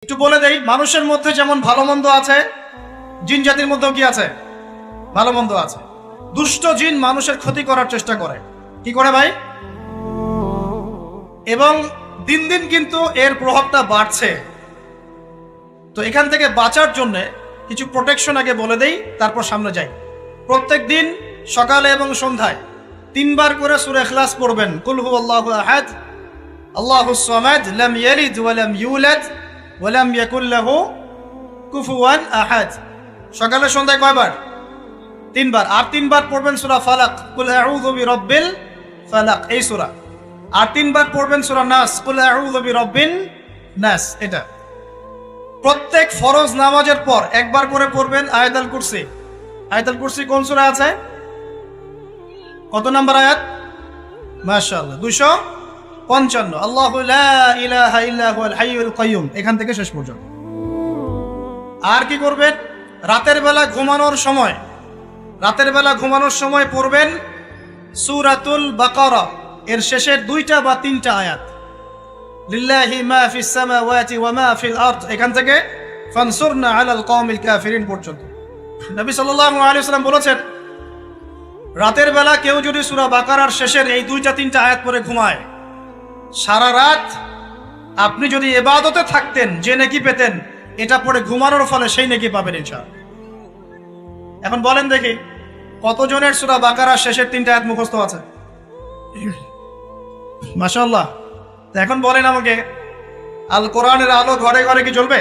একটু বলে দেই, মানুষের মধ্যে যেমন ভালো মন্দ আছে, জিন জাতির মধ্যেও কি আছে? ভালো মন্দ আছে। দুষ্ট জিন মানুষের ক্ষতি করার চেষ্টা করে। কি করে ভাই? এবং দিন দিন কিন্তু এর প্রভাবটা বাড়ছে। তো এখান থেকে বাঁচার জন্য কিছু প্রোটেকশন আগে বলে দেই, তারপর সামনে যাই। প্রত্যেক দিন সকালে এবং সন্ধ্যায় 3 বার করে সূরা ইখলাস পড়বেন। কুল হুয়াল্লাহু আহাদ, আল্লাহুস সামাদ, লাম ইয়ালিদ ওয়া লাম ইউলাদ ওয়া লাম ইয়াকুল লাহু কুফুয়ান আহাদ। সকালে সন্ধ্যায় কয়বার? 3 বার। আর 3 বার পড়বেন সূরা ফালাক, কুল আউযু বিরাব্বিল ফালাক, এই সূরা। আর 3 বার পড়বেন সূরা নাস, কুল আউযু বিরাব্বিন নাস। এটা প্রত্যেক ফরজ নামাজের পর একবার করে পড়বেন আয়াতুল কুরসি। আয়াতুল কুরসি কোন সূরা আছে? কত নাম্বার আয়াত? মাশাআল্লাহ, 255। আল্লাহু লা ইলাহা ইল্লা হুয়াল হাইয়ুল কাইয়্যুম, এখান থেকে শেষ পর্যন্ত। আর কি করবেন? রাতের বেলা ঘুমানোর সময় পড়বেন সূরাতুল বাকারা এর শেষের 2টা বা 3টা আয়াত। লিল্লাহি মা ফিস সামাওয়াতি ওয়া মা ফিল আরদ, এখান থেকে ফানসুরনা আলাল কওমিল কাফিরিন পর্যন্ত। নবী সাল্লাল্লাহু আলাইহি ওয়াসাল্লাম বলেছেন, রাতের বেলা কেউ যদি সূরা বাকারার শেষের এই 2টা 3টা আয়াত পড়ে ঘুমায়, সারা রাত আপনি যদি ইবাদতে থাকতেন যে নেকি পেতেন, এটা পড়ে ঘুমানোর ফলে সেই নেকি পাবেন ইনশাআল্লাহ। এখন বলেন দেখি, কতজনের সূরা বাকারার শেষের 3টা আয়াত মুখস্থ আছে? মাশাআল্লাহ। তো এখন বলেন আমাকে, আল কোরআনের আলো ঘরে ঘরে কি জ্বলবে?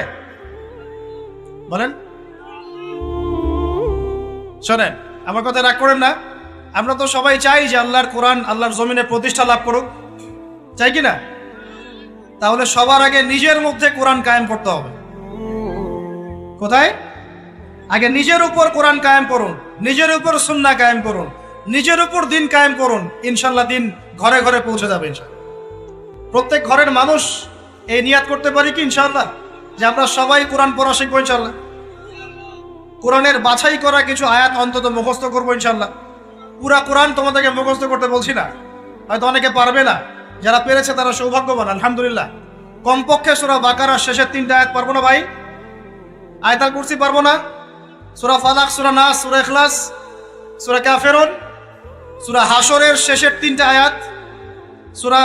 বলেন। শোনেন, আমার কথা রাগ করেন না। আমরা তো সবাই চাই যে আল্লাহর কোরআন আল্লাহর জমিনে প্রতিষ্ঠা লাভ করুক, চাই কি না? তাহলে সবার আগে নিজের মধ্যে কোরআন কায়েম করতে হবে। কোথায়? আগে নিজের উপর কোরআন কায়েম করুন, নিজের উপর সুন্নাহ কায়েম করুন, নিজের উপর দিন কায়েম করুন। ইনশাআল্লাহ দিন ঘরে ঘরে পৌঁছে যাবে ইনশাআল্লাহ। প্রত্যেক ঘরের মানুষ এই নিয়াত করতে পারি কি ইনশাআল্লাহ যে আমরা সবাই কোরআন পড়া শিখবো ইনশাআল্লাহ। কোরআনের বাছাই করা কিছু আয়াত অন্তত মুখস্থ করবো ইনশাআল্লাহ। পুরা কোরআন তোমাদেরকে মুখস্থ করতে বলছি না, হয়তো অনেকে পারবে না, যারা পেরেছে তারা সৌভাগ্যবান, আলহামদুলিল্লাহ। কমপক্ষে সূরা বাকারার শেষের 3টা আয়াত পারবো না ভাই? আয়াতুল কুরসি পারবো না? সূরা ফালাক, সূরা নাস, সূরা ইখলাস, সূরা কাফিরুন, সূরা হাশরের শেষের 3টা আয়াত, সূরা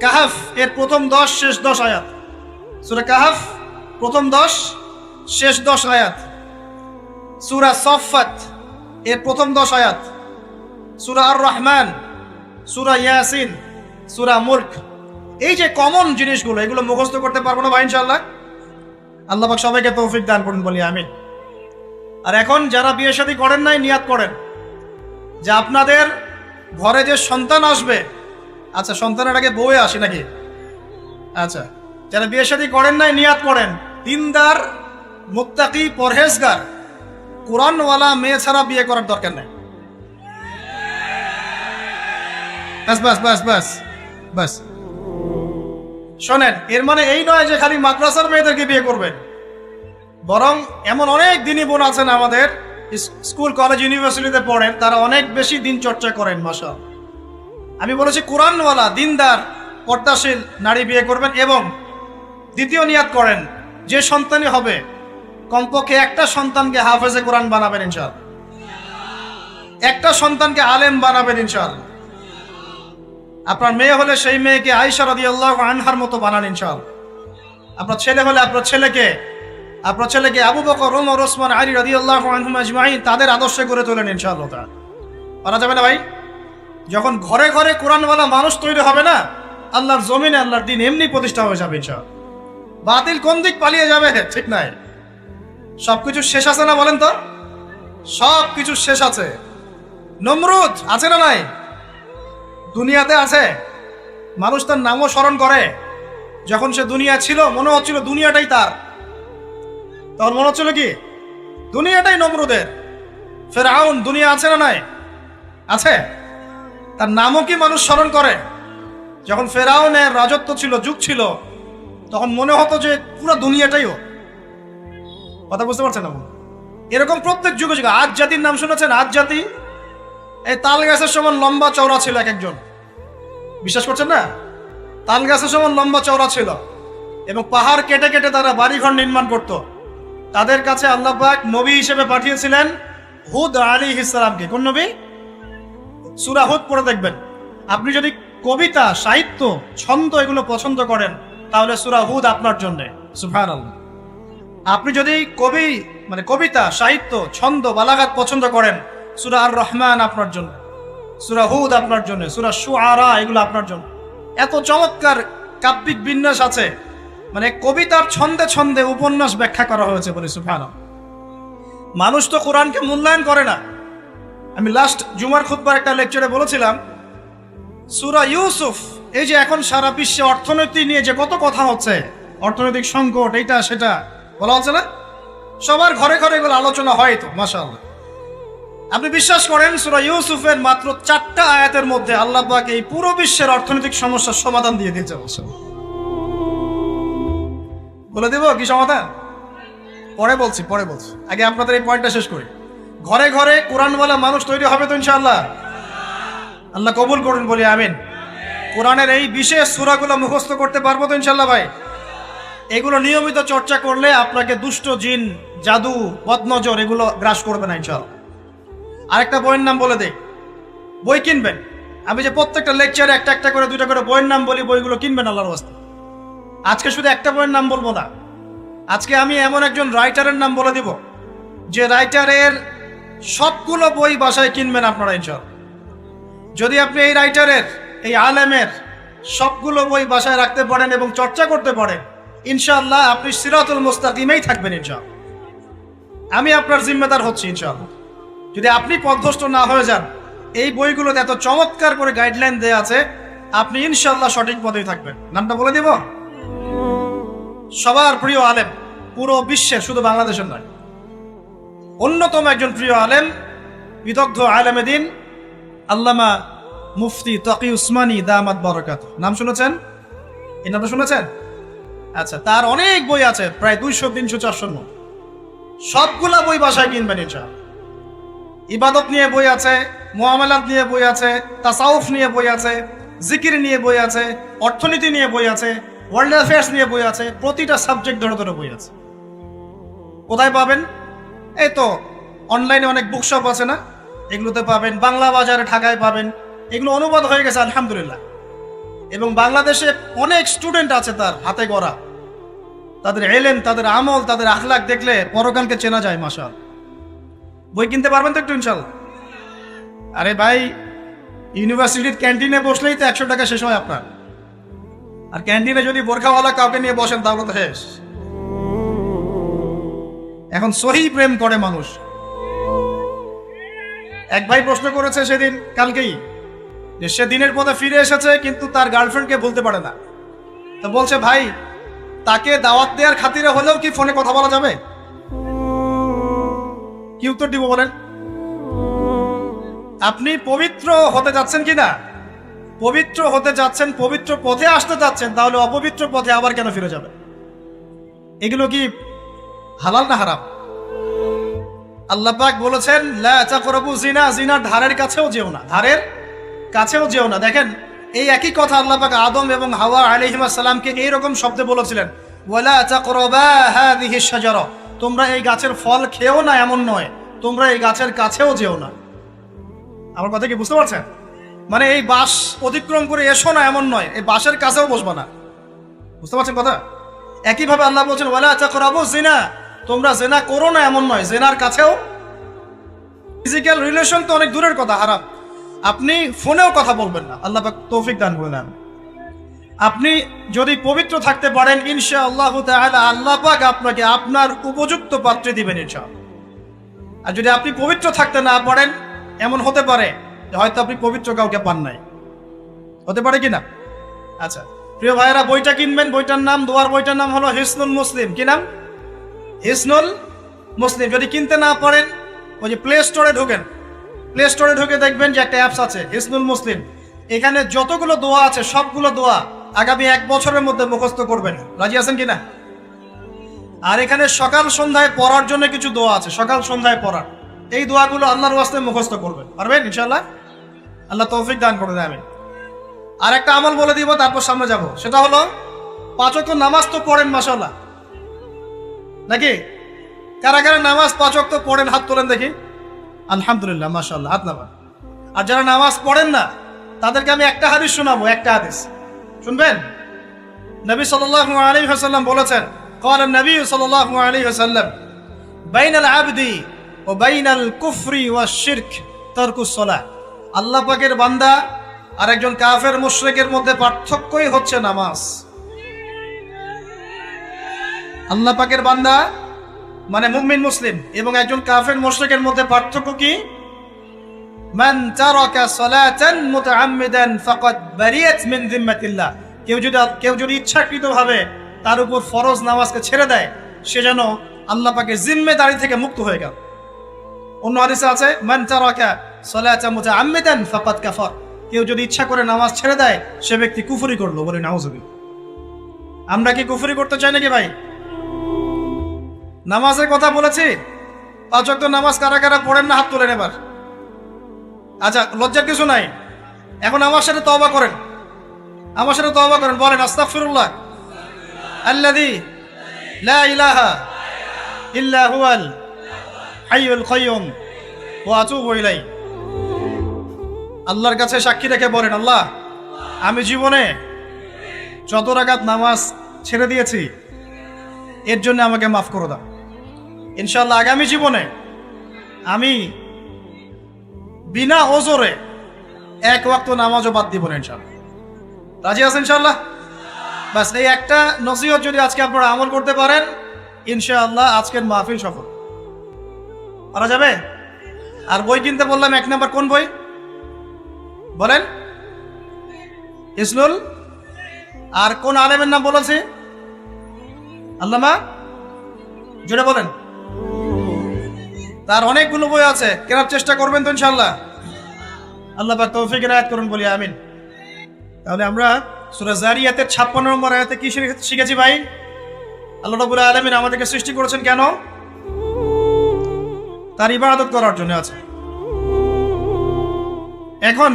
কাহাফ এর প্রথম 10 শেষ 10 আয়াত, সূরা কাহাফ প্রথম 10 শেষ 10 আয়াত, সূরা সফফাত এর প্রথম 10 আয়াত, সূরা আর রহমান, সূরা ইয়াসিন, সূরা মুলক। এই যে কমন জিনিসগুলো, এগুলো মুখস্থ করতে পারবো না ভাই ইনশাআল্লাহ? আল্লাহ পাক সবাইকে তৌফিক দান করুন, বলি আমিন। আর এখন যারা বিয়ে শাদী করেন নাই, নিয়াত করেন যে আপনাদের ঘরে যে সন্তান আসবে, আচ্ছা সন্তানের আগে বউয়ে আসে নাকি? আচ্ছা, যারা বিয়ে শাদী করেন নাই নিয়াত করেন, দিনদার, মুত্তাকি, পরহেজগার, কোরআনওয়ালা মেয়ে ছাড়া বিয়ে করার দরকার নাই। বাস বাস বাস বাস বাস। শোনেন, এর মানে এই নয় যে খালি মাদ্রাসার মেয়েদেরকে বিয়ে করবেন, বরং এমন অনেক দিনী বোন আছেন আমাদের স্কুল কলেজ ইউনিভার্সিটিতে পড়েন, তারা অনেক বেশি দিন চর্চা করেন মাশাআল্লাহ। আমি বলেছি কোরআনওয়ালা দিনদার পর্দাশীল নারী বিয়ে করবেন। এবং দ্বিতীয় নিয়াত করেন, যে সন্তানই হবে কমপক্ষে একটা সন্তানকে হাফেজে কোরআন বানাবেন ইনশাআল্লাহ, একটা সন্তানকে আলেম বানাবেন ইনশাআল্লাহ। আপনার মেয়ে হলে সেই মেয়েকে আয়েশা রাদিয়াল্লাহু আনহার মতো বানান ইনশাআল্লাহ। আপনার ছেলে হলে আপনার ছেলেকে আবু বকর, ওমর, ওসমান, আলী রাদিয়াল্লাহু আনহুম আজমাইন তাদের আদর্শে গড়ে তোলেন ইনশাআল্লাহ তাআলা। পারা যাবে না ভাই? যখন ঘরে ঘরে কোরআনওয়ালা মানুষ তৈরি হবে না, আল্লাহর জমিনে আল্লাহর দিন এমনি প্রতিষ্ঠা হয়ে যাবে ইনশাআল্লাহ। বাতিল কোন দিক পালিয়ে যাবে ঠিক নাই? সবকিছু শেষ আছে না বলেন তো? সবকিছু শেষ আছে। নমরুদ আছে না নাই? দুনিয়াতে আছে। মানুষ তার নামও স্মরণ করে। যখন সে দুনিয়া ছিল মনে হচ্ছিল দুনিয়াটাই তার, তখন মনে হচ্ছিল কি দুনিয়াটাই নমরুদের। ফেরাউন দুনিয়া আছে না নাই? আছে। তার নামও কি মানুষ স্মরণ করে? যখন ফেরাউনের রাজত্ব ছিল, যুগ ছিল, তখন মনে হতো যে পুরো দুনিয়াটাইও। কথা বুঝতে পারছেন না? এরকম প্রত্যেক যুগে যুগে। আজ জাতির নাম শুনেছেন? আজ জাতি এই তাল গাছের সমান লম্বা চওড়া ছিল এক একজন। বিশ্বাস করছেন না? তাল গাছের সমান লম্বা চওড়া ছিল। এবং পাহাড় কেটে কেটে তারা বাড়িঘর নির্মাণ করত। তাদের কাছে আল্লাহ পাক নবী হিসেবে পাঠিয়েছিলেন হুদ আলাইহিস সালামকে। কোন নবী? সূরা হুদ পড়ে দেখবেন। আপনি যদি কবিতা, সাহিত্য, ছন্দ এগুলো পছন্দ করেন তাহলে সূরা হুদ আপনার জন্য। সুবহানাল্লাহ। আপনি যদি কবিতা, সাহিত্য, ছন্দ, বালাগাত পছন্দ করেন, সূরা আর রহমান আপনার জন্য, সূরা হুদ আপনার জন্য, সূরা শুআরা এগুলো আপনার জন্য। এত চমৎকার কাব্যিক বিন্যাস আছে, কবিতার ছন্দে ছন্দে উপন্যাস ব্যাখ্যা করা হয়েছে বলে। সুবহানাল্লাহ। মানুষ তো কোরআনকে মূল্যায়ন করে না। আমি লাস্ট জুমার খুতবার একটা লেকচারে বলেছিলাম, সূরা ইউসুফ, এই যে এখন সারা বিশ্বে অর্থনীতি নিয়ে যে কত কথা হচ্ছে, অর্থনৈতিক সংকট, এইটা সেটা বলা হচ্ছে না, সবার ঘরে ঘরে এগুলো আলোচনা হয় তো, মাশাআল্লাহ। আপনি বিশ্বাস করেন সূরা ইউসুফের মাত্র 4টা আয়াতের মধ্যে আল্লাহ পাক এই পুরো বিশ্বের অর্থনৈতিক সমস্যার সমাধান দিয়ে দিয়েছে। বলে দেব কি সমাধান? পরে বলছি। আগে আপনাদের এই পয়েন্টটা শেষ করি। ঘরে ঘরে কোরআনওয়ালা মানুষ তৈরি হবে তো ইনশাআল্লাহ? আল্লাহ কবুল করুন, বলি আমিন। কোরআনের এই বিশেষ সূরাগুলো মুখস্থ করতে পারবো তো ইনশাআল্লাহ ভাই? এগুলো নিয়মিত চর্চা করলে আপনাকে দুষ্ট জিন, জাদু, বদনজর এগুলো গ্রাস করবে না ইনশাআল্লাহ। আরেকটা বইয়ের নাম বলে দেই, বই কিনবেন। আমি যে প্রত্যেকটা লেকচারে একটা একটা করে 2টা করে বইয়ের নাম বলি, বইগুলো কিনবেন আল্লাহর ওয়াস্তে। আজকে শুধু একটা বইয়ের নাম বলবো না, আজকে আমি এমন একজন রাইটারের নাম বলে দিব যে রাইটারের সবগুলো বই বাসায় কিনবেন আপনারা ইনশাআল্লাহ। যদি আপনি এই রাইটারের, এই আলেমের সবগুলো বই বাসায় রাখতে পারেন এবং চর্চা করতে পারেন, ইনশাআল্লাহ আপনি সিরাতুল মুস্তাকিমেই থাকবেন ইনশাআল্লাহ। আমি আপনার জিম্মেদার হচ্ছি ইনশাআল্লাহ। যদি আপনি পথভ্রষ্ট না হয়ে যান, এই বইগুলোতে এত চমৎকার করে গাইডলাইন দেয়া আছে, আপনি ইনশাআল্লাহ সঠিক পথেই থাকবেন। নামটা বলে দিব, সবার প্রিয় আলেম, পুরো বিশ্বের, শুধু বাংলাদেশের নয়, অন্যতম একজন প্রিয় আলেম, বিদগ্ধ আলেমে দ্বীন আল্লামা মুফতি তকি উসমানী দামাত বারাকাতুহু। নাম শুনেছেন? এই নামটা শুনেছেন? আচ্ছা, তার অনেক বই আছে, প্রায় 200, 300, 400 সবগুলা বই বাসায় কিনবেন ইনশাআল্লাহ। ইবাদত নিয়ে বই আছে, মুআমালাত নিয়ে বই আছে, তাসাউফ নিয়ে বই আছে, জিকির নিয়ে বই আছে, অর্থনীতি নিয়ে বই আছে, ওয়ার্ল্ড অ্যাফেয়ার্স নিয়ে বই আছে, প্রতিটা সাবজেক্ট ধরে ধরে বই আছে। কোথায় পাবেন? এই তো অনলাইনে অনেক বুকশপ আছে না, এগুলোতে পাবেন। বাংলা বাজারে, ঢাকায় পাবেন। এগুলো অনুবাদ হয়ে গেছে আলহামদুলিল্লাহ। এবং বাংলাদেশে অনেক স্টুডেন্ট আছে তার হাতে গড়া, তাদের এলেম, তাদের আমল, তাদের আখলাক দেখলে পরকালকে চেনা যায়। মাশাআল্লাহ। বই কিনতে পারবেন তো একটু ইনশাআল্লাহ? আরে ভাই, ইউনিভার্সিটির ক্যান্টিনে বসলেই তো 100 টাকা শেষ হয় আপনার। আর ক্যান্টিনে যদি বোরখাওয়ালা কাউকে নিয়ে বসেন তাহলে তো শেষ। এখন সহি প্রেম করে মানুষ। এক ভাই প্রশ্ন করেছে সেদিন, কালকেই, যে সে দিনের পথে ফিরে এসেছে কিন্তু তার গার্লফ্রেন্ডকে বলতে পারে না। তো বলছে, ভাই, তাকে দাওয়াত দেওয়ার খাতিরে হলেও কি ফোনে কথা বলা যাবে? কি উত্তর দিব বলেন? আপনি পবিত্র হতে যাচ্ছেন কিনা? পবিত্র হতে যাচ্ছেন, পবিত্র পথে আসতে যাচ্ছেন, তাহলে অপবিত্র পথে আবার কেন ফিরে যাবেন? এগুলো কি হালাল না হারাম? আল্লাহ পাক বলেছেন, লা তাকরাবু জিনা, জিনার ধারের কাছেও যেও না, ধারের কাছেও যেও না। দেখেন, এই একই কথা আল্লাহ পাক আদম এবং হাওয়া আলাইহিস সালামকে এইরকম শব্দে বলেছিলেন, ওয়ালা তাকরাবা হাযিহিশ শাজারা, তোমরা এই গাছের ফল খেও না এমন নয়, তোমরা এই গাছের কাছেও যেও না। আমার কথা কি বুঝতে পারছেন? মানে এই বাঁশ অতিক্রম করে এসো না এমন নয়, এই বাঁশের কাছেও বসবা না। বুঝতে পারছেন কথা? একইভাবে আল্লাহ বলছেন, ওয়ালা তাকরাবু জিনা, তোমরা জেনা করো না এমন নয়, জেনার কাছেও। ফিজিক্যাল রিলেশন তো অনেক দূরের কথা, হারাম। আপনি ফোনেও কথা বলবেন না, আল্লাহ পাক তৌফিক দান করলেন। আপনি যদি পবিত্র থাকতে পারেন, ইনশাআল্লাহ তাআলা আল্লাহ পাক আপনাকে আপনার উপযুক্ত পাত্রে দিবেন ইনশাআল্লাহ। আর যদি আপনি পবিত্র থাকতে না পারেন, এমন হতে পারে যে হয়তো আপনি পবিত্র কাউকে পান নাই, হতে পারে কিনা? আচ্ছা প্রিয় ভাইয়েরা, বইটা কিনবেন। বইটার নাম, দোয়ার বইটার নাম হলো হিসনুল মুসলিম। কি নাম? হিসনুল মুসলিম। যদি কিনতে না পারেন, ওই যে প্লে স্টোরে ঢোকেন, প্লে স্টোরে ঢুকে দেখবেন যে একটা অ্যাপস আছে হিসনুল মুসলিম। এখানে যতগুলো দোয়া আছে সবগুলো দোয়া আগামী 1 বছরের মধ্যে মুখস্থ করবেন। রাজি আছেন কিনা? আর এখানে সকাল সন্ধ্যায় পড়ার জন্য কিছু দোয়া আছে, সকাল সন্ধ্যায় পড়ার। এই দোয়াগুলো আল্লাহর ওয়াস্তে মুখস্থ করবেন। পারবেন ইনশাআল্লাহ? আল্লাহ তৌফিক দান করে দেবেন। আর একটা আমল বলে দিব, তারপর সামনে যাব। সেটা হলো 5 ওয়াক্ত নামাজ তো পড়েন মাশাআল্লাহ, নাকি? কারা কারা নামাজ 5 ওয়াক্ত পড়েন হাত তোলেন দেখি। আলহামদুলিল্লাহ, মাশাআল্লাহ, হাত নামান। আর যারা নামাজ পড়েন না তাদেরকে আমি একটা হাদিস শোনাবো, একটা হাদিস শুনবেন। নবী সাল্লাল্লাহু আলাইহি ওয়াসাল্লাম বলেছেন, قال النبي صلى الله عليه وسلم بين العبد وبين الكفر والشرك ترك الصلاة। আল্লাহ পাকের বান্দা আর একজন কাফের মুশরিকের মধ্যে পার্থক্যই হচ্ছে নামাজ। আল্লাহ পাকের বান্দা মানে মুমিন মুসলিম এবং একজন কাফের মুশরিকের মধ্যে পার্থক্য কি? মান তারাকা সালাতান মুতাআম্মিদান ফাকাদ বারিয়াত মিন যিম্মাতিল্লাহ। কেউ যদি ইচ্ছাকৃতভাবে তার উপর ফরজ নামাজকে ছেড়ে দেয়, সে যেন আল্লাহ পাকের জিম্মেদারি থেকে মুক্ত হয়ে গেল। অন্য হাদিসে আছে মান তারাকা সালাতান মুতাআম্মিদান ফাকাদ কাফার। কেউ যদি ইচ্ছা করে নামাজ ছেড়ে দেয়, সে ব্যক্তি কুফরি করলো, বলে নাউযুবিল্লাহ। আমরা কি কুফরি করতে চাই নাকি ভাই? নামাজের কথা বলেছি, 5 ওয়াক্ত নামাজ কারা কারা পড়েন না হাত তোলেন এবার। আচ্ছা, লজ্জার কিছু নাই। এখন আমার সাথে তওবা করেন, আমার সাথে তওবা করেন, বলেন আস্তাগফিরুল্লাহ আল্লাযী লা ইলাহা ইল্লা হুয়াল হাইয়ুল কাইয়্যুম ওয়া আতুবু ইলাইহি। আল্লাহর কাছে সাক্ষী রেখে বলেন, আল্লাহ, আমি জীবনে যত রাকাত নামাজ ছেড়ে দিয়েছি এর জন্য আমাকে মাফ করে দাও। ইনশাআল্লাহ আগামী জীবনে আমি বিনা ওজরে 1 ওয়াক্ত নামাজও বাদ দিব না ইনশাআল্লাহ। রাজি আছেন ইনশাআল্লাহ? বাস এই একটা নসিহত যদি আজকে আপনারা আমল করতে পারেন, ইনশাআল্লাহ আজকের মাহফিল সফল। পারা যাবে? আর বই কিনতে বললাম, 1 নাম্বার কোন বই বলেন? ইসনুল। আর কোন আলেমের নাম বলেছে? আল্লামা, জোরে বলেন। তার অনেকগুলো বই আছে, কেনার চেষ্টা করবেন তো ইনশাআল্লাহ। আল্লাহ পাক তৌফিক এনায়েত করুন, বলি আমিন। তাহলে আমরা সূরা যারিয়াতের 56 নম্বর আয়াতে কি শিখেছি ভাই? আল্লাহ রাব্বুল আলামিন আমাদেরকে সৃষ্টি করেছেন কেন? তার ইবাদত করার জন্য আছে। এখন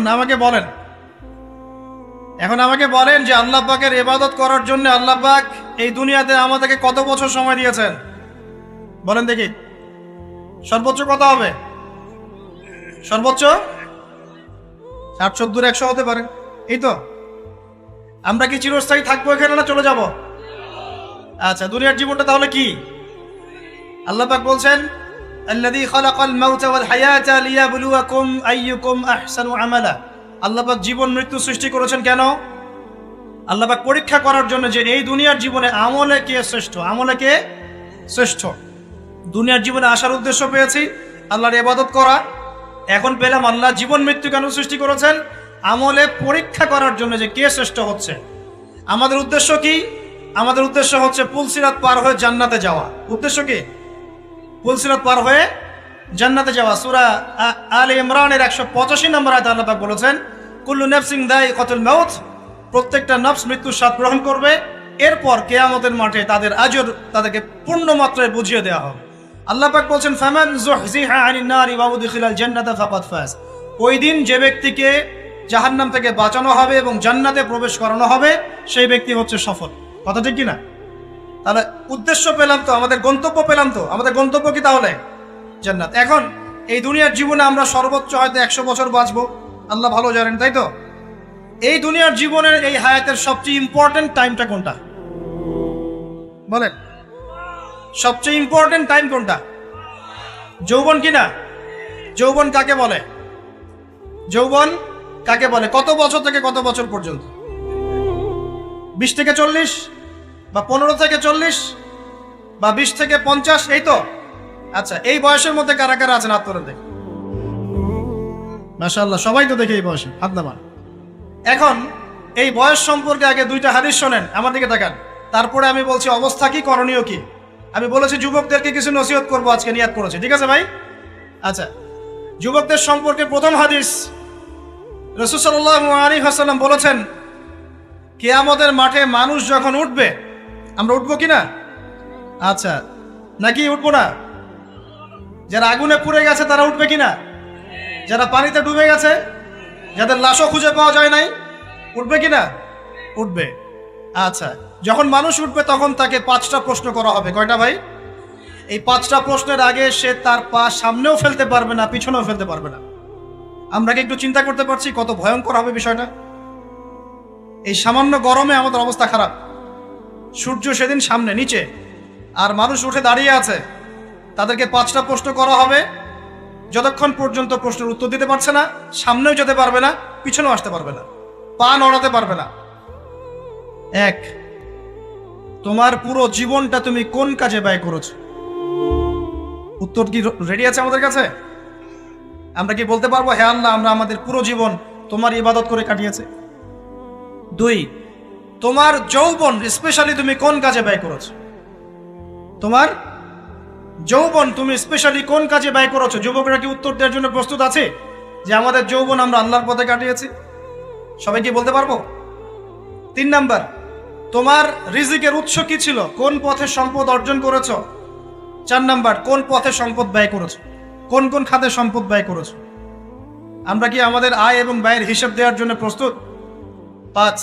আমাকে বলেন যে আল্লাহ পাকের ইবাদত করার জন্য আল্লাহ পাক এই দুনিয়াতে আমাদেরকে কত বছর সময় দিয়েছেন বলেন দেখি। সর্বোচ্চ কত হবে? সর্বোচ্চ 60, 70, 100 হতে পারে। এই তো। আমরা কি চিরস্থায়ী থাকবো এখানে না চলে যাব? আচ্ছা, দুনিয়ার জীবনটা তাহলে কি? আল্লাহ পাক বলছেন, আল্লাযী খালাকাল মাউতা ওয়াল হায়াতা লিয়াবলুয়াকুম আইয়ুকুম আহসানু আমালা। আল্লাহ পাক জীবন মৃত্যু সৃষ্টি করেছেন কেন? আল্লাহ পাক পরীক্ষা করার জন্য যে এই দুনিয়ার জীবনে আমলে কে শ্রেষ্ঠ, আমলে কে শ্রেষ্ঠ। দুনিয়ার জীবনে আসার উদ্দেশ্য পেয়েছি আল্লাহর ইবাদত করা, এখন পেলাম আল্লাহ জীবন মৃত্যু কেন সৃষ্টি করেছেন? আমলে পরীক্ষা করার জন্য যে কে শ্রেষ্ঠ হচ্ছে। আমাদের উদ্দেশ্য কি? আমাদের উদ্দেশ্য হচ্ছে পুলসিরাত পার হয়ে জান্নাতে যাওয়া। উদ্দেশ্য কি? পুলসিরাত পার হয়ে জান্নাতে যাওয়া। সূরা আলে ইমরানের 185 নম্বর আয়াতে আল্লাহ পাক বলেছেন, কুল্লু নাফসিন যায়িকাতুল মাউত। প্রত্যেকটা নফস মৃত্যুর স্বাদ গ্রহণ করবে, এরপর কিয়ামতের মাঠে তাদের আজর তাদেরকে পূর্ণ মাত্রায় বুঝিয়ে দেওয়া হবে। আল্লাহ পাক বলছেন, ফামান যুহজিহা আনিন নারি ওয়া উদখিলাল জান্নাতা ফাকাদ ফাজ। ওই দিন যে ব্যক্তিকে জাহান্নাম থেকে বাঁচানো হবে এবং জান্নাতে প্রবেশ করানো হবে, সেই ব্যক্তি হচ্ছে সফল। কথা ঠিক কিনা? তাহলে উদ্দেশ্য পেলাম তো, আমাদের গন্তব্য পেলাম তো। আমাদের গন্তব্য কি তাহলে? জান্নাত। এখন এই দুনিয়ার জীবনে আমরা সর্বোচ্চ হয়তো 100 বছর বাঁচবো, আল্লাহ ভালো জানেন, তাই তো? এই দুনিয়ার জীবনের এই হায়াতের সবচেয়ে ইম্পর্টেন্ট টাইমটা কোনটা বলেন? সবচেয়ে ইম্পর্টেন্ট টাইম কোনটা? যৌবন কিনা? যৌবন কাকে বলে? যৌবন কাকে বলে? কত বছর থেকে কত বছর পর্যন্ত? 20 থেকে 40 বা 15 থেকে 40 বা 20 থেকে 50, এই তো। আচ্ছা, এই বয়সের মধ্যে কারা কারা আছেন হাত তোলেন দেখি। মাশাআল্লাহ, সবাই তো দেখে এই বয়সে হাত নামান। এখন এই বয়স সম্পর্কে আগে 2টা হাদিস শোনেন, আমার দিকে তাকান, তারপরে আমি বলছি অবস্থা কি, করণীয় কি। আমি বলেছি যুবকদেরকে কিছু নসিহত করবো আজকে, নিয়াত করেছি, ঠিক আছে ভাই? আচ্ছা, যুবকদের সম্পর্কে প্রথম হাদিস, রাসূল সাল্লাল্লাহু আলাইহি ওয়াসাল্লাম বলেছেন, কিয়ামতের মাঠে মানুষ যখন উঠবে, আমরা উঠবো কিনা? আচ্ছা, নাকি উঠবো না? যারা আগুনে পুড়ে গেছে তারা উঠবে কিনা? যারা পানিতে ডুবে গেছে, যাদের লাশও খুঁজে পাওয়া যায় নাই, উঠবে কিনা? উঠবে। আচ্ছা, যখন মানুষ উঠবে তখন তাকে 5টা প্রশ্ন করা হবে। কয়টা ভাই? এই 5টা প্রশ্নের আগে সে তার পা সামনেও ফেলতে পারবে না, পিছনেও ফেলতে পারবে না। আমরা কি একটু চিন্তা করতে পারছি কত ভয়ঙ্কর হবে বিষয়টা? এই সামান্য গরমে আমাদের অবস্থা খারাপ, সূর্য সেদিন সামনে নিচে, আর মানুষ উঠে দাঁড়িয়ে আছে। তাদেরকে 5টা প্রশ্ন করা হবে, যতক্ষণ পর্যন্ত প্রশ্নের উত্তর দিতে পারছে না, সামনেও যেতে পারবে না, পিছনেও আসতে পারবে না, পা নড়াতে পারবে না। 1, তোমার পুরো জীবনটা তুমি কোন কাজে ব্যয় করেছো? উত্তর কি রেডি আছে আমাদের কাছে? আমরা কি বলতে পারবো হে আল্লাহ আমরা আমাদের পুরো জীবন তোমার ইবাদত করে কাটিয়েছি? 2, তোমার যৌবন স্পেশালি তুমি কোন কাজে ব্যয় করেছো? তোমার যৌবন তুমি স্পেশালি কোন কাজে ব্যয় করেছো? যুবকরা কি উত্তর দেওয়ার জন্য প্রস্তুত আছে যে আমাদের যৌবন আমরা আল্লাহর পথে কাটিয়েছি? সবাই কি বলতে পারবো? 3 নাম্বার, তোমার রিজিকের উৎস কি ছিল? কোন পথে সম্পদ অর্জন করেছো? 4 নাম্বার, কোন পথে সম্পদ ব্যয় করেছো? কোন কোন খাতে সম্পদ ব্যয় করেছো? আমরা কি আমাদের আয় এবং ব্যয়ের হিসাব দেওয়ার জন্য প্রস্তুত? 5,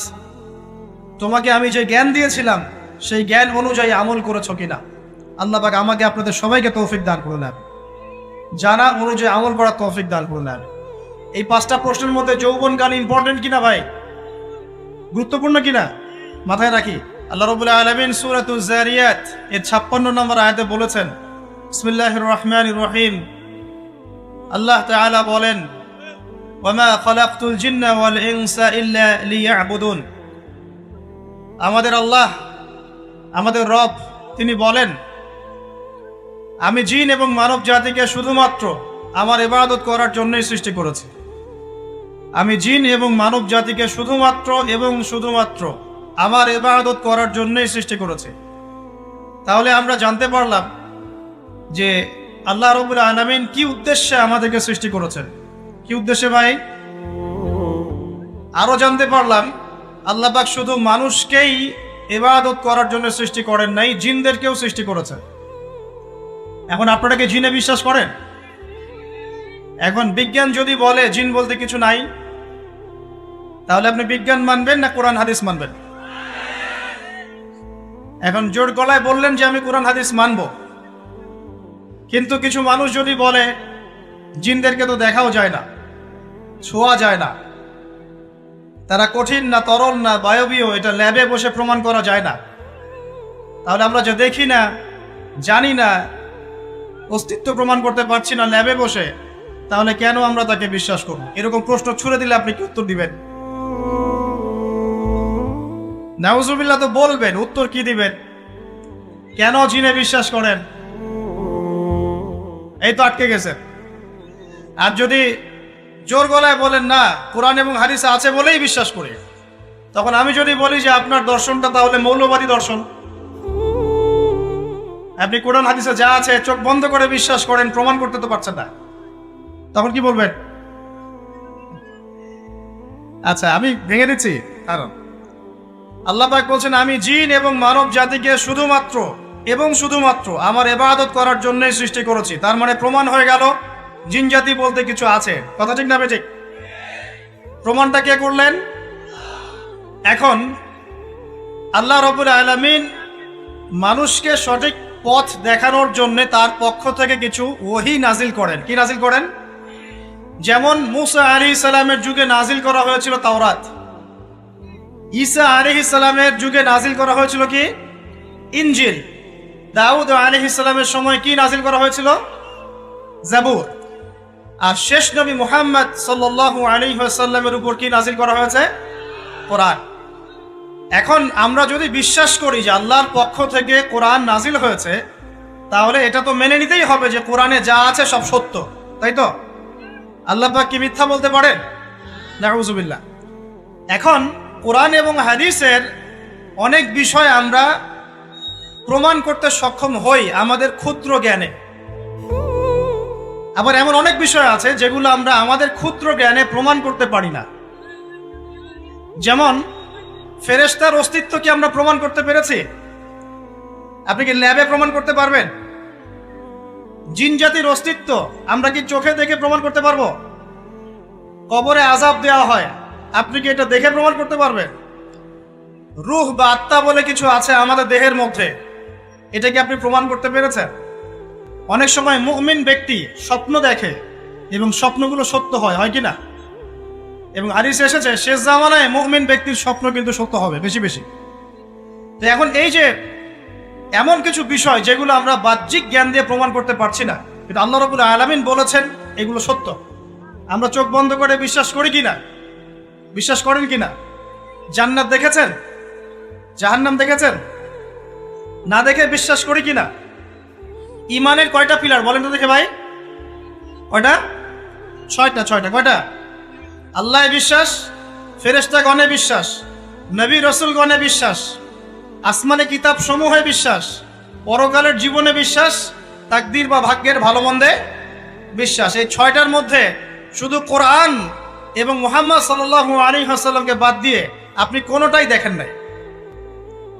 তোমাকে আমি যে জ্ঞান দিয়েছিলাম সেই জ্ঞান অনুযায়ী আমল করেছো কিনা? আল্লাহ পাক আমাকে আপনাদের সবাইকে তৌফিক দান করে নেন, জানা অনুযায়ী আমল করার তৌফিক দান করে নেন। এই 5টা প্রশ্নের মধ্যে যৌবন গান ইম্পর্টেন্ট কিনা ভাই? গুরুত্বপূর্ণ কিনা? মাথায় রাখি। আল্লাহ রাব্বুল আলামিন সূরাতুজ যারিয়াত এর 56 নম্বর আয়াতে বলেছেন, বিসমিল্লাহির রহমানির রহিম, আল্লাহ তাআলা বলেন, ওয়ামা খালাকতুল জিন্না ওয়াল ইনসা ইল্লা লিয়াবুদুন। আমাদের আল্লাহ, আমাদের রব, তিনি বলেন আমি জিন এবং মানব জাতিকে শুধুমাত্র আমার ইবাদত করার জন্যই সৃষ্টি করেছি। আমি জিন এবং মানব জাতিকে শুধুমাত্র আমার ইবাদত করার জন্যই সৃষ্টি করেছি। তাহলে আমরা জানতে পারলাম যে আল্লাহ রাব্বুল আলামিন কি উদ্দেশ্যে আমাদেরকে সৃষ্টি করেছেন। কি উদ্দেশ্যে ভাই? আরো জানতে পারলাম আল্লাহ পাক শুধু মানুষকেই ইবাদত করার জন্য সৃষ্টি করেন নাই, জিনদেরকেও সৃষ্টি করেছেন। এখন আপনারা কি জিনে বিশ্বাস করেন? এখন বিজ্ঞান যদি বলে জিন বলতে কিছু নাই, তাহলে আপনি বিজ্ঞান মানবেন না কোরআন হাদিস মানবেন? এখন জোর গলায় বললেন যে আমি কোরআন হাদিস মানব, কিন্তু কিছু মানুষ যদি বলে জিনদেরকে তো দেখাও যায় না, ছোঁয়া যায় না, তারা কঠিন না তরল না বায়বীয়, এটা ল্যাবে বসে প্রমাণ করা যায় না, তাহলে আমরা যে দেখি না, জানি না, অস্তিত্ব প্রমাণ করতে পারছি না ল্যাবে বসে, তাহলে কেন আমরা তাকে বিশ্বাস করব? এরকম প্রশ্ন ছুড়ে দিলে আপনি কি উত্তর দিবেন? নাউজুবিল্লাহ তো বলবেন, উত্তর কি দিবেন? কেন জিনে বিশ্বাস করেন? এই তো আটকে গেছে। আর যদি জোর গলায় বলেন না কোরআন এবং হাদিসে আছে বলেই বিশ্বাস করি, তখন আমি যদি বলি যে আপনার দর্শনটা তাহলে মৌলবাদী দর্শন, আপনি কোরআন হাদিসে যা আছে চোখ বন্ধ করে বিশ্বাস করেন, প্রমাণ করতে তো পারছেন না, তখন কি বলবেন? আচ্ছা, আমি ভেঙে দিচ্ছি। কারণ আল্লাহ পাক বলছেন আমি জিন এবং মানব জাতিকে শুধুমাত্র আমার ইবাদত করার জন্যই সৃষ্টি করেছি। তার মানে প্রমাণ হয়ে গেল জিন জাতি বলতে কিছু আছে। কথা ঠিক না বেঠিক? প্রমাণটা কে করলেন? এখন আল্লাহ রাব্বুল আলামিন মানুষকে সঠিক পথ দেখানোর জন্য তার পক্ষ থেকে কিছু ওহী নাজিল করেন। কি নাজিল করেন? যেমন মুসা আলাইহিস সালামের যুগে নাজিল করা হয়েছিল তাওরাত, ঈসা আলাইহিস সালামের যুগে নাজিল করা হয়েছিল কি? ইনজিল। দাউদ আলাইহিস সালামের সময় কি নাজিল করা হয়েছিল? জাবুর। আর শেষ নবী মুহাম্মদ সাল্লাল্লাহু আলাইহি ওয়াসাল্লামের উপর কি নাজিল করা হয়েছে? কোরআন। এখন আমরা যদি বিশ্বাস করি যে আল্লাহর পক্ষ থেকে কোরআন নাজিল হয়েছে, তাহলে এটা তো মেনে নিতেই হবে যে কোরআনে যা আছে সব সত্য, তাই তো? আল্লাহ পাক কি মিথ্যা বলতে পারেন? নাউজুবিল্লাহ। এখন কোরআন এবং হাদিসের অনেক বিষয় আমরা প্রমাণ করতে সক্ষম হই আমাদের ক্ষুদ্র জ্ঞানে, আবার এমন অনেক বিষয় আছে যেগুলো আমরা আমাদের ক্ষুদ্র জ্ঞানে প্রমাণ করতে পারি না। যেমন ফেরেশতার অস্তিত্ব কি আমরা প্রমাণ করতে পেরেছি? আপনি কি ল্যাবে প্রমাণ করতে পারবেন? জিন জাতির অস্তিত্ব আমরা কি চোখে দেখে প্রমাণ করতে পারবো? কবরে আযাব দেওয়া হয়, আপনি কি এটা দেখে প্রমাণ করতে পারবেন? রূহ বা আত্মা বলে কিছু আছে আমাদের দেহের মধ্যে, এটা কি আপনি প্রমাণ করতে পেরেছেন? অনেক সময় মুমিন ব্যক্তি স্বপ্ন দেখে এবং স্বপ্নগুলো সত্য হয়, হয় কি না? এবং হাদিসে এসেছে শেষ জামানায় মুমিন ব্যক্তির স্বপ্ন কিন্তু সত্য হবে বেশি বেশি। তো এখন এই যে এমন কিছু বিষয় যেগুলো আমরা বাহ্যিক জ্ঞান দিয়ে প্রমাণ করতে পারছি না, কিন্তু আল্লাহ রাব্বুল আলামিন বলেছেন এগুলো সত্য, আমরা চোখ বন্ধ করে বিশ্বাস করি কিনা? বিশ্বাস করেন কিনা? জান্নাত দেখেছেন? জাহান্নাম দেখেছেন? না দেখে বিশ্বাস করি কিনা? ইমানের কয়টা পিলার বলেন তো দেখে ভাই? কয়টা? ছয়টা। কয়টা? আল্লাহ বিশ্বাস, ফেরেশতাগণে বিশ্বাস, নবী রাসূলগণে বিশ্বাস, আসমানে কিতাব সমূহে বিশ্বাস, পরকালের জীবনে বিশ্বাস, তাকদীর বা ভাগ্যের ভালো মন্দে বিশ্বাস। এই ছয়টার মধ্যে শুধু কোরআন এবং মুহাম্মদ সাল্লাল্লাহু আলাইহি ওয়াসাল্লামকে বাদ দিয়ে আপনি কোনোটাই দেখেন নাই।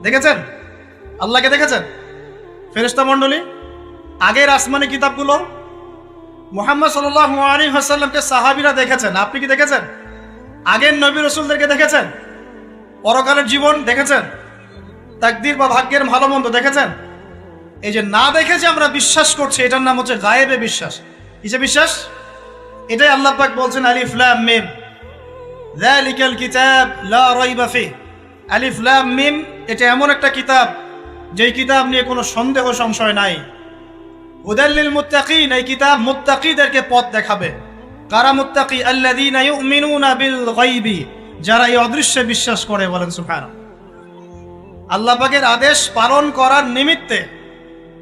দেখেছেন? আল্লাহকে দেখেছেন? ফেরেশতা মণ্ডলী, আগের আসমানি কিতাবগুলো, মুহাম্মদ সাল্লাল্লাহু আলাইহি ওয়াসাল্লামকে সাহাবীরা দেখেছেন, আপনি কি দেখেছেন? আগের নবী রাসূলদেরকে দেখেছেন? পরকালের জীবন দেখেছেন? তাকদীর বা ভাগ্যের ভালো মন্দ দেখেছেন? এই যে না দেখে যে আমরা বিশ্বাস করছি, এটার নাম হচ্ছে গায়েবে বিশ্বাস। কিসে বিশ্বাস? এটাই আল্লাহ পাক বলছেন আলিফ লাম মিম যালিকাল কিতাব লা রাইবা ফিহি। আলিফ লাম মিম, এটা এমন একটা কিতাব যেই কিতাব নিয়ে কোনো সন্দেহ সংশয় নাই। হুদাল লিল মুত্তাকিন, এই কিতাব মুত্তাকিদেরকে পথ দেখাবে। কারা মুত্তাকি? আল্লাযীনা ইউমিনুনা বিল গায়বি, যারা এই অদৃশ্যে বিশ্বাস করে। বলেন সুবহানাল্লাহ। আল্লাহ পাকের আদেশ পালন করার নিমিত্তে,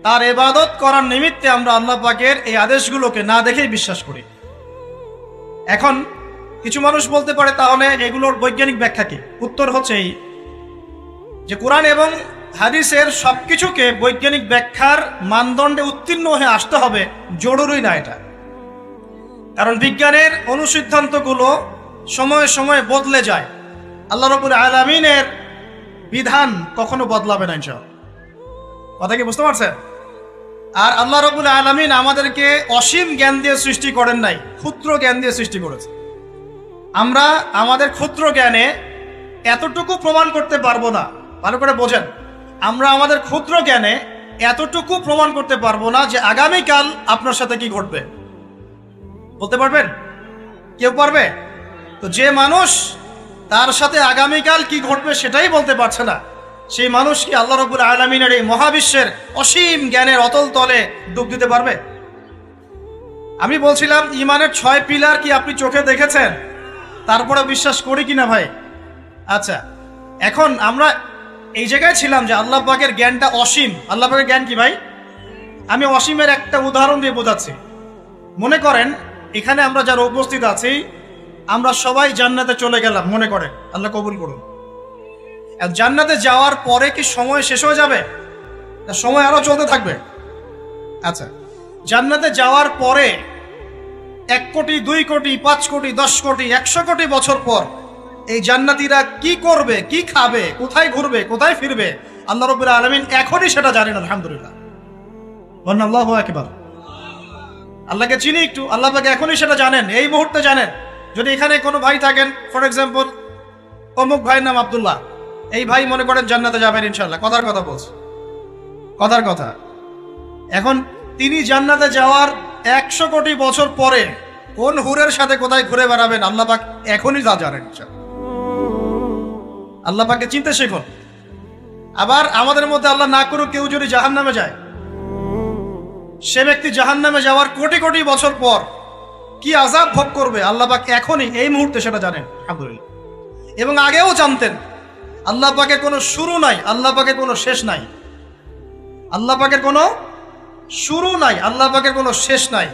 তার ইবাদত করার নিমিত্তে আমরা আল্লাহ পাকের এই আদেশগুলোকে না দেখেই বিশ্বাস করি। এখন কিছু মানুষ বলতে পারে তাহলে এগুলোর বৈজ্ঞানিক ব্যাখ্যা কি? উত্তর হচ্ছে এই যে কোরআন এবং হাদিসের সবকিছুকে বৈজ্ঞানিক ব্যাখ্যার মানদণ্ডে উত্তীর্ণ হয়ে আসতে হবে জরুরি না এটা। কারণ বিজ্ঞানের অনুসিদ্ধান্তগুলো সময়ে সময়ে বদলে যায়। আল্লাহ রাব্বুল আলামিনের বিধান কখনো বদলাবে না ইনশাআল্লাহ। কথা কি বুঝতে পারছেন? আর আল্লাহ রাব্বুল আলামিন আমাদেরকে অসীম জ্ঞান দিয়ে সৃষ্টি করেন নাই, ক্ষুদ্র জ্ঞান দিয়ে সৃষ্টি করেছে। আমরা আমাদের ক্ষুদ্র জ্ঞানে এতটুকু প্রমাণ করতে পারবো না। ভালো করে বোঝেন, আমরা আমাদের ক্ষুদ্র জ্ঞানে এতটুকু প্রমাণ করতে পারবো না যে আগামীকাল আপনার সাথে কি ঘটবে। বলতে পারবেন? কেউ পারবে? তো যে মানুষ তার সাথে আগামীকাল কি ঘটবে সেটাই বলতে পারছে না, সেই মানুষ কি আল্লাহ রাব্বুল আলামিনের এই মহাবিশ্বের অসীম জ্ঞানের অতল তলে ডুব দিতে পারবে? আমি বলছিলাম ইমানের 6 পিলার কি আপনি চোখে দেখেছেন? তারপরে বিশ্বাস করি কিনা ভাই? আচ্ছা, এখন আমরা এই জায়গায় ছিলাম যে আল্লাহ পাকের জ্ঞানটা অসীম। আল্লাহ পাকের জ্ঞান কি ভাই? আমি অসীমের একটা উদাহরণ দিয়ে বোঝাচ্ছি। মনে করেন এখানে আমরা যারা উপস্থিত আছি, আমরা সবাই জান্নাতে চলে গেলাম, মনে করেন, আল্লাহ কবুল করুন। জান্নাতে যাওয়ার পরে কি সময় শেষ হয়ে যাবে? না, সময় আরো চলতে থাকবে। আচ্ছা, জান্নাতে যাওয়ার পরে 1 কোটি, 2 কোটি, 5 কোটি, 10 কোটি, 100 কোটি বছর পর এই জান্নাতীরা কি করবে, কি খাবে, কোথায় ঘুরবে, কোথায় ফিরবে, আল্লাহ রাব্বুল আলামিন এখনই সেটা জানেন। আলহামদুলিল্লাহ, বলেন আল্লাহু আকবার। আল্লাহকে চিনি একটু, আল্লাহ পাক এখনই সেটা জানেন, এই মুহূর্তে জানেন। যদি এখানে কোনো ভাই থাকেন, ফর এক্সাম্পল অমুক ভাইয়ের নাম আব্দুল্লাহ, এই ভাই মনে করেন জান্নাতে যাবেন ইনশাআল্লাহ, কথার কথা বলছে, কথার কথা। এখন তিনি জান্নাতে যাওয়ার 100 কোটি বছর পরে কোন হুরের সাথে কোথায় ঘুরে বেড়াবেন আল্লাহ পাক এখনই তা জানেন। আল্লাহ পাককে চিনতে শিখুন। আবার আমাদের মধ্যে আল্লাহ না করুক কেউ যদি জাহান্নামে যায়, সে ব্যক্তি জাহান্নামে যাওয়ার কোটি কোটি বছর পর কি আযাব ভোগ করবে আল্লাহ পাক এখনই এই মুহূর্তে সেটা জানেন। আলহামদুলিল্লাহ। এবং আগেও জানতেন। আল্লাহ পাকের কোনো শুরু নাই, আল্লাহ পাকের কোনো শেষ নাই। আল্লাহ পাকের কোনো শুরু নাই, আল্লাহ পাকের কোনো শেষ নাই।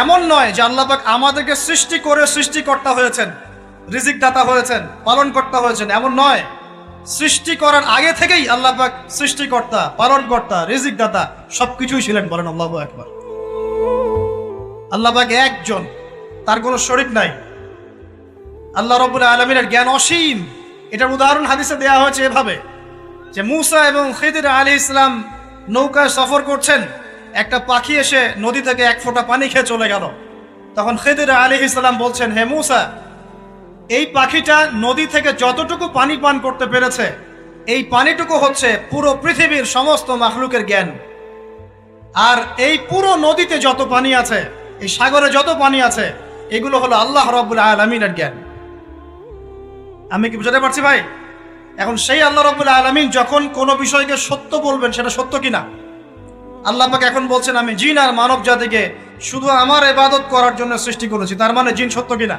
এমন নয় যে আল্লাহ পাক আমাদেরকে সৃষ্টি করে সৃষ্টিকর্তা হয়েছেন, রিজিক দাতা হয়েছেন, পালনকর্তা হয়েছেন, এমন নয়। সৃষ্টি করার আগে থেকেই আল্লাহ পাক সৃষ্টিকর্তা, পালনকর্তা, রিজিক দাতা সবকিছুই ছিলেন। বলেন আল্লাহু আকবার। আল্লাহ পাক একজন, তার কোনো শরীক নাই। আল্লাহ রাব্বুল আলামিনের জ্ঞান অসীম। এটার উদাহরণ হাদিসে দেওয়া হয়েছে এভাবে যে মুসা এবং খিদির আলাইহিস সালাম নৌকায় সফর করছেন, একটা পাখি এসে নদী থেকে 1 ফোঁটা পানি খেয়ে চলে গেল। তখন খিদির আলাইহিস সালাম বলছেন, হে মুসা, এই পাখিটা নদী থেকে যতটুকু পানি পান করতে পেরেছে, এই পানিটুকু হচ্ছে পুরো পৃথিবীর সমস্ত মাখলুকের জ্ঞান। আর এই পুরো নদীতে যত পানি আছে, এই সাগরে যত পানি আছে, এগুলো হলো আল্লাহ রাব্বুল আলামিনের জ্ঞান। আমি কি বুঝাতে পারছি ভাই? এখন সেই আল্লাহ রাব্বুল আলামিন যখন কোনো বিষয়কে সত্য বলবেন, সেটা সত্য কিনা? আল্লাহ পাক এখন বলছেন, আমি জিন আর মানব জাতিকে শুধু আমার ইবাদত করার জন্য সৃষ্টি করেছি, তার মানে জিন সত্য কিনা?